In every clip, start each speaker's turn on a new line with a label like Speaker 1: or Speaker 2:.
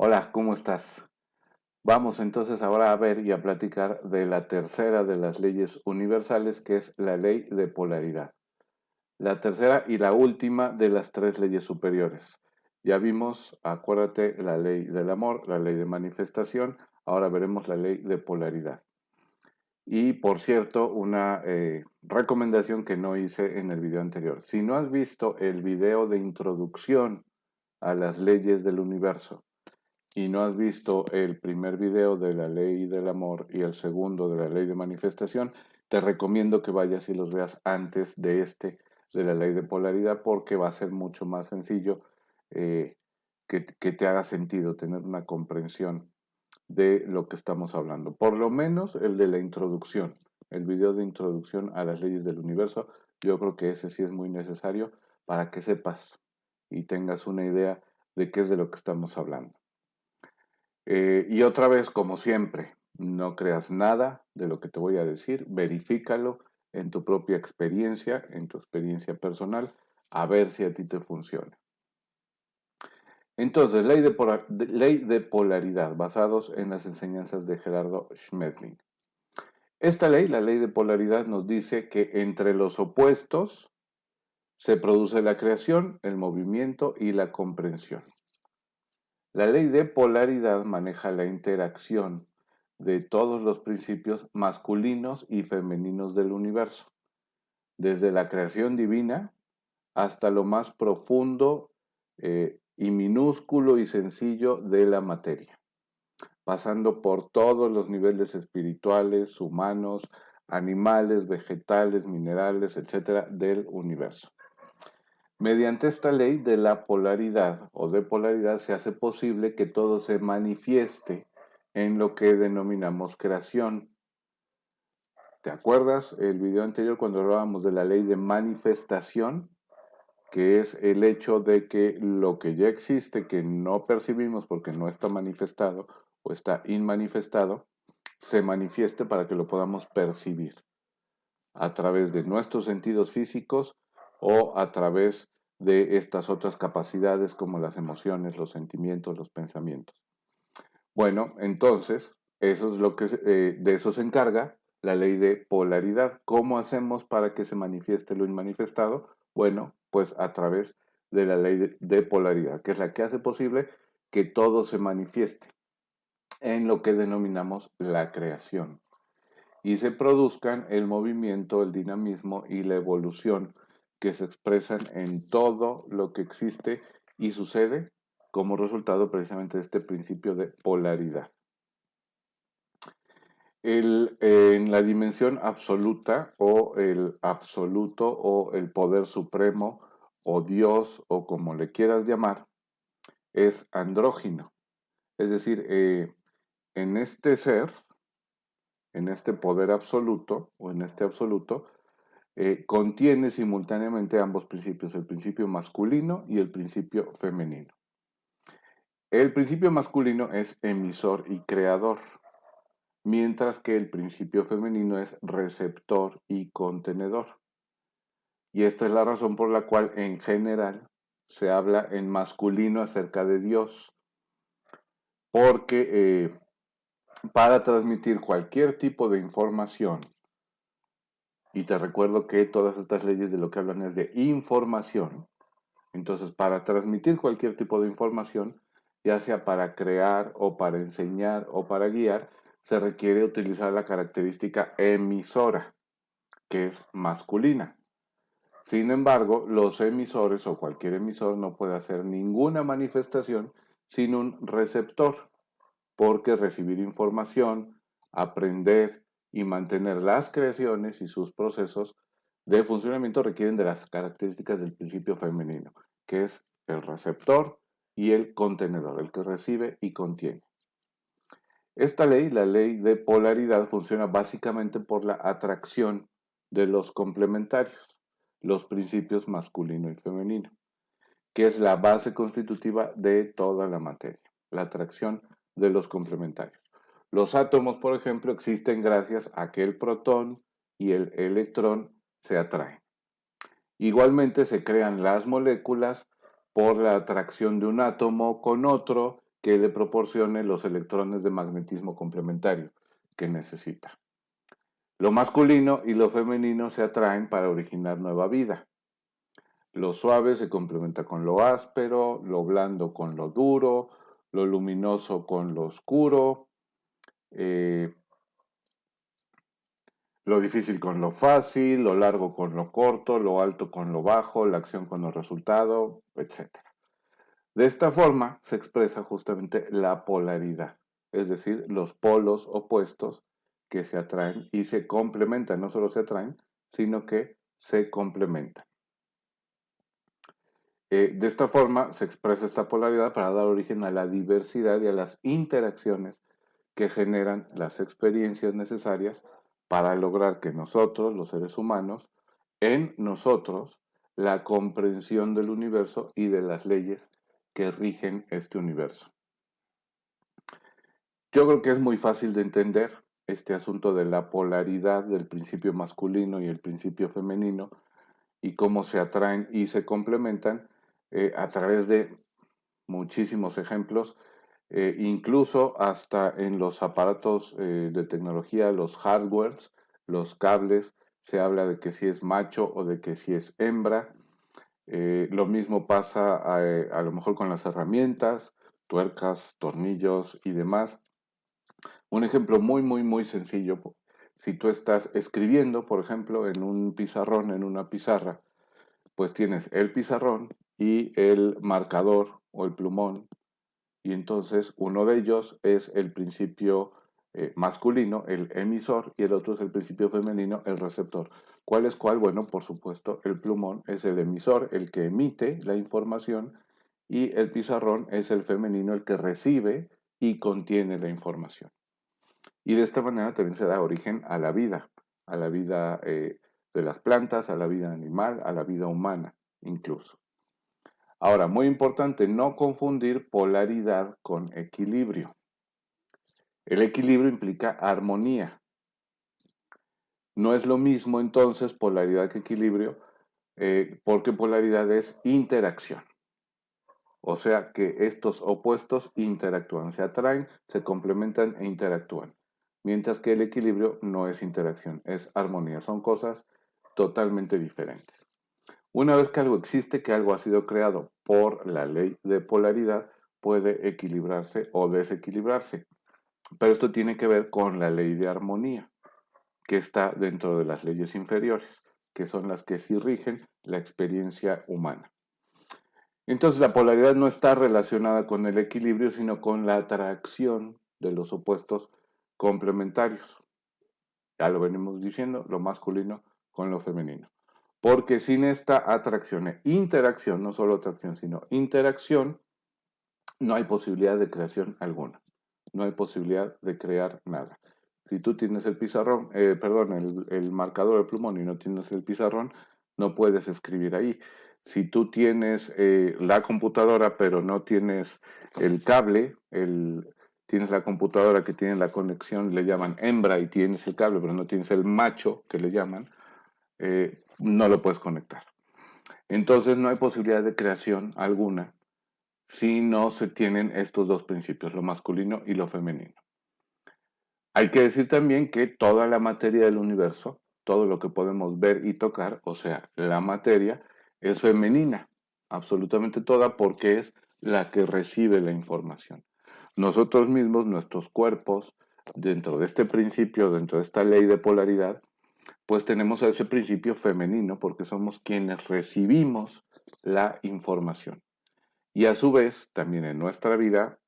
Speaker 1: Hola, ¿cómo estás? Vamos entonces ahora a ver y a platicar de la tercera de las leyes universales, que es la ley de polaridad. La tercera y la última de las tres leyes superiores. Ya vimos, acuérdate, la ley del amor, la ley de manifestación, ahora veremos la ley de polaridad. Y por cierto, una recomendación que no hice en el video anterior. Si no has visto el video de introducción a las leyes del universo, y no has visto el primer video de la ley del amor y el segundo de la ley de manifestación, te recomiendo que vayas y los veas antes de de la ley de polaridad, porque va a ser mucho más sencillo que te haga sentido tener una comprensión de lo que estamos hablando. Por lo menos el de la introducción, el video de introducción a las leyes del universo, yo creo que ese sí es muy necesario para que sepas y tengas una idea de qué es de lo que estamos hablando. Y otra vez, como siempre, no creas nada de lo que te voy a decir, verifícalo en tu propia experiencia, en tu experiencia personal, a ver si a ti te funciona. Entonces, ley de polaridad, basados en las enseñanzas de Gerardo Schmetling. Esta ley, la ley de polaridad, nos dice que entre los opuestos se produce la creación, el movimiento y la comprensión. La ley de polaridad maneja la interacción de todos los principios masculinos y femeninos del universo, desde la creación divina hasta lo más profundo y minúsculo y sencillo de la materia, pasando por todos los niveles espirituales, humanos, animales, vegetales, minerales, etcétera, del universo. Mediante esta ley de la polaridad o de polaridad se hace posible que todo se manifieste en lo que denominamos creación. ¿Te acuerdas el video anterior cuando hablábamos de la ley de manifestación? Que es el hecho de que lo que ya existe, que no percibimos porque no está manifestado o está inmanifestado, se manifieste para que lo podamos percibir a través de nuestros sentidos físicos o a través de estas otras capacidades como las emociones, los sentimientos, los pensamientos. Bueno, entonces, eso es lo que de eso se encarga la ley de polaridad. ¿Cómo hacemos para que se manifieste lo inmanifestado? Bueno, pues a través de la ley de polaridad, que es la que hace posible que todo se manifieste en lo que denominamos la creación y se produzcan el movimiento, el dinamismo y la evolución que se expresan en todo lo que existe y sucede como resultado precisamente de este principio de polaridad. En la dimensión absoluta o el absoluto o el poder supremo o Dios o como le quieras llamar, es andrógino. Es decir, en este ser, en este poder absoluto o en este absoluto, contiene simultáneamente ambos principios, el principio masculino y el principio femenino. El principio masculino es emisor y creador, mientras que el principio femenino es receptor y contenedor. Y esta es la razón por la cual en general se habla en masculino acerca de Dios, porque para transmitir cualquier tipo de información, y te recuerdo que todas estas leyes de lo que hablan es de información. Entonces, para transmitir cualquier tipo de información, ya sea para crear o para enseñar o para guiar, se requiere utilizar la característica emisora, que es masculina. Sin embargo, los emisores o cualquier emisor no puede hacer ninguna manifestación sin un receptor, porque recibir información, aprender y mantener las creaciones y sus procesos de funcionamiento requieren de las características del principio femenino, que es el receptor y el contenedor, el que recibe y contiene. Esta ley, la ley de polaridad, funciona básicamente por la atracción de los complementarios, los principios masculino y femenino, que es la base constitutiva de toda la materia, la atracción de los complementarios. Los átomos, por ejemplo, existen gracias a que el protón y el electrón se atraen. Igualmente se crean las moléculas por la atracción de un átomo con otro que le proporcione los electrones de magnetismo complementario que necesita. Lo masculino y lo femenino se atraen para originar nueva vida. Lo suave se complementa con lo áspero, lo blando con lo duro, lo luminoso con lo oscuro, eh, lo difícil con lo fácil, lo largo con lo corto, lo alto con lo bajo, la acción con el resultado, etc. De esta forma se expresa justamente la polaridad, es decir, los polos opuestos que se atraen y se complementan, no solo se atraen, sino que se complementan. De esta forma se expresa esta polaridad para dar origen a la diversidad y a las interacciones que generan las experiencias necesarias para lograr que nosotros, los seres humanos, en nosotros, la comprensión del universo y de las leyes que rigen este universo. Yo creo que es muy fácil de entender este asunto de la polaridad del principio masculino y el principio femenino y cómo se atraen y se complementan a través de muchísimos ejemplos, incluso hasta en los aparatos de tecnología, los hardwares, los cables, se habla de que si es macho o de que si es hembra. Lo mismo pasa a lo mejor con las herramientas, tuercas, tornillos y demás. Un ejemplo muy sencillo. Si tú estás escribiendo, por ejemplo, en un pizarrón, en una pizarra, pues tienes el pizarrón y el marcador o el plumón, y entonces uno de ellos es el principio masculino, el emisor, y el otro es el principio femenino, el receptor. ¿Cuál es cuál? Bueno, por supuesto, el plumón es el emisor, el que emite la información, y el pizarrón es el femenino, el que recibe y contiene la información. Y de esta manera también se da origen a la vida de las plantas, a la vida animal, a la vida humana incluso. Ahora, muy importante, no confundir polaridad con equilibrio. El equilibrio implica armonía. No es lo mismo entonces polaridad que equilibrio, porque polaridad es interacción. O sea que estos opuestos interactúan, se atraen, se complementan e interactúan. Mientras que el equilibrio no es interacción, es armonía. Son cosas totalmente diferentes. Una vez que algo existe, que algo ha sido creado por la ley de polaridad, puede equilibrarse o desequilibrarse. Pero esto tiene que ver con la ley de armonía, que está dentro de las leyes inferiores, que son las que sí rigen la experiencia humana. Entonces la polaridad no está relacionada con el equilibrio, sino con la atracción de los opuestos complementarios. Ya lo venimos diciendo, lo masculino con lo femenino. Porque sin esta atracción e interacción, no solo atracción, sino interacción, no hay posibilidad de creación alguna. No hay posibilidad de crear nada. Si tú tienes el pizarrón, el marcador, el plumón y no tienes el pizarrón, no puedes escribir ahí. Si tú tienes la computadora, pero no tienes el cable, tienes la computadora que tiene la conexión, le llaman hembra, y tienes el cable, pero no tienes el macho, que le llaman, no lo puedes conectar. Entonces no hay posibilidad de creación alguna si no se tienen estos dos principios, lo masculino y lo femenino. Hay que decir también que toda la materia del universo, todo lo que podemos ver y tocar, o sea, la materia, es femenina, absolutamente toda, porque es la que recibe la información. Nosotros mismos, nuestros cuerpos, dentro de este principio, dentro de esta ley de polaridad, pues tenemos a ese principio femenino porque somos quienes recibimos la información. Y a su vez, también en nuestra vida,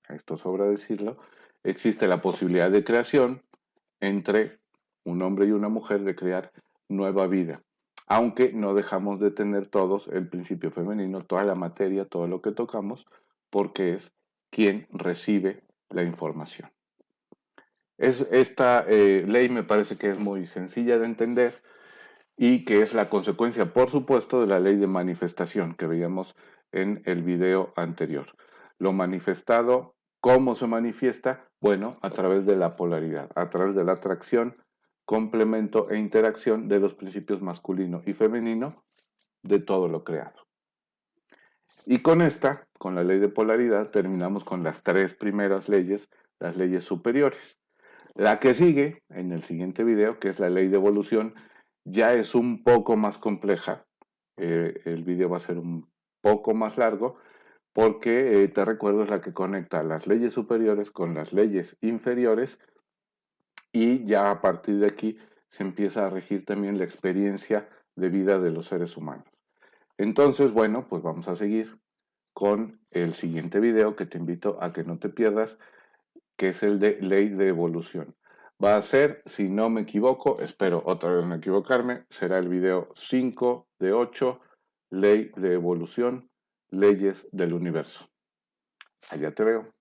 Speaker 1: esto sobra decirlo, existe la posibilidad de creación entre un hombre y una mujer de crear nueva vida. Aunque no dejamos de tener todos el principio femenino, toda la materia, todo lo que tocamos, porque es quien recibe la información. Esta ley me parece que es muy sencilla de entender y que es la consecuencia, por supuesto, de la ley de manifestación que veíamos en el video anterior. Lo manifestado, ¿cómo se manifiesta? Bueno, a través de la polaridad, a través de la atracción, complemento e interacción de los principios masculino y femenino de todo lo creado. Y con esta con la ley de polaridad, terminamos con las tres primeras leyes, las leyes superiores. La que sigue, en el siguiente video, que es la ley de evolución, ya es un poco más compleja. El video va a ser un poco más largo porque, te recuerdo, es la que conecta las leyes superiores con las leyes inferiores y ya a partir de aquí se empieza a regir también la experiencia de vida de los seres humanos. Entonces, bueno, pues vamos a seguir con el siguiente video que te invito a que no te pierdas, que es el de ley de evolución. Va a ser, si no me equivoco, espero otra vez no equivocarme, será el video 5 de 8, ley de evolución, leyes del universo. Allá te veo.